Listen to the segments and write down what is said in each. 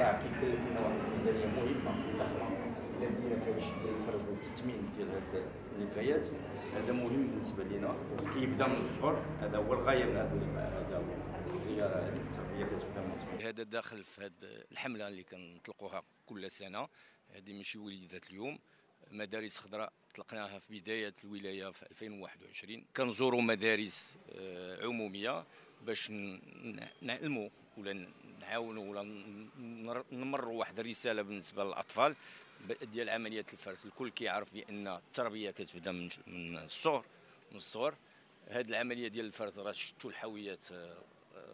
كيكلف لنا واحد الميزانيه مهمه ضخمه. الا بدينا في هذا الشيء ديال الفرز والتثمين ديال هاد النفايات، هذا مهم بالنسبه لنا، كيبدا من الصغر. هذا هو الغايه من هذا هو الزياره هذه التربيه كتبدا من الصغر. هذا داخل في هذه الحمله اللي كنطلقوها كل سنه. هذه ماشي وليدات اليوم. مدارس خضراء طلقناها في بدايه الولايه في 2021. كنزوروا مدارس عموميه باش نعلموا ولا نعاونوا ولا نمروا واحد الرساله بالنسبه للاطفال ديال عمليه الفرز. الكل كيعرف بان التربيه كتبدا من الصغر. هذه العمليه ديال الفرز راه شفتوا الحاويات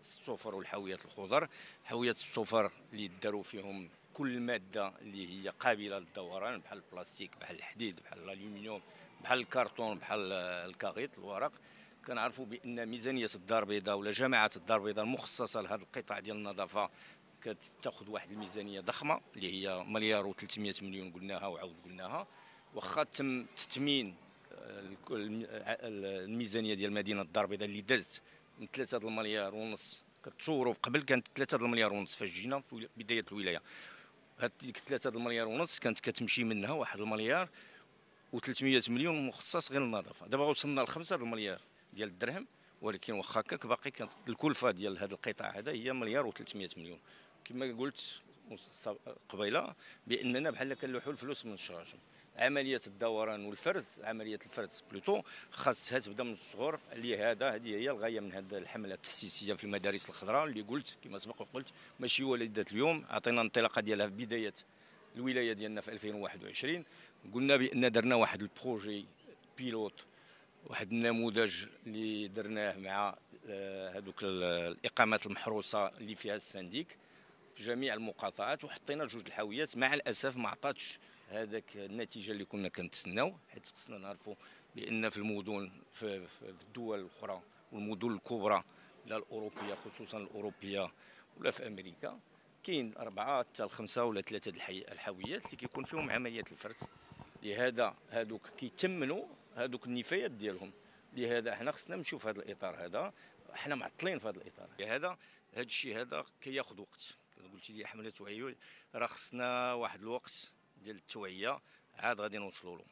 الصفر والحاويات الخضر. حاويات الصفر اللي داروا فيهم كل الماده اللي هي قابله للدوران، بحال البلاستيك، بحال الحديد، بحال الالومنيوم، بحال الكرتون، بحال الكاغيط الورق. كنعرفوا بان ميزانيه الدار البيضاء ولا جماعه الدار البيضاء المخصصه لهذا القطاع ديال النظافه كتاخذ واحد الميزانيه ضخمه اللي هي مليار و300 مليون قلناها وعاود قلناها. واخا تم تثمين الميزانيه ديال مدينه الدار البيضاء اللي دازت من 3 المليار ونص. كتصوروا قبل كانت 3 المليار ونص فاش جينا في بدايه الولايه. هاد ديك 3 المليار ونص كانت كتمشي منها 1 المليار و300 مليون مخصص غير للنظافه. دابا وصلنا ل 5 المليار ديال الدرهم، ولكن واخا هكاك باقي كانت الكلفه ديال هذا القطاع هذا هي مليار و300 مليون. كما قلت قبيله باننا بحال كنلوحوا الفلوس من الشراجم. عمليه الدوران والفرز، عمليه الفرز بلوتو خاصها تبدا من الصغر. هذه هي الغايه من هذه الحمله التحسيسيه في المدارس الخضراء اللي قلت كما سبق وقلت ماشي وليدات اليوم. عطينا الانطلاقه ديالها في بدايه الولايه ديالنا في 2021. قلنا بان درنا واحد البروجي بيلوت، واحد النموذج اللي درناه مع هذوك الاقامات المحروسه اللي فيها السنديك في جميع المقاطعات، وحطينا جوج الحاويات. مع الاسف ما عطاتش هذاك النتيجه اللي كنا كنتسناو، حيت خصنا نعرفوا بان في المدن في الدول الاخرى والمدن الكبرى لا الاوروبيه خصوصا الاوروبيه ولا في امريكا كاين 4 حتى 5 ولا 3 الحاويات اللي كيكون فيهم عمليه الفرز. لهذا هذوك كيتمنوا هذوك النفايات ديالهم. لهذا حنا خصنا نمشيو في هذا الاطار هذا. حنا معطلين في هذا الاطار هذا الشيء هذا كياخذ وقت. قلتي لي حمله توعيه، راه خصنا واحد الوقت ديال التوعيه عاد غادي نوصلوا له.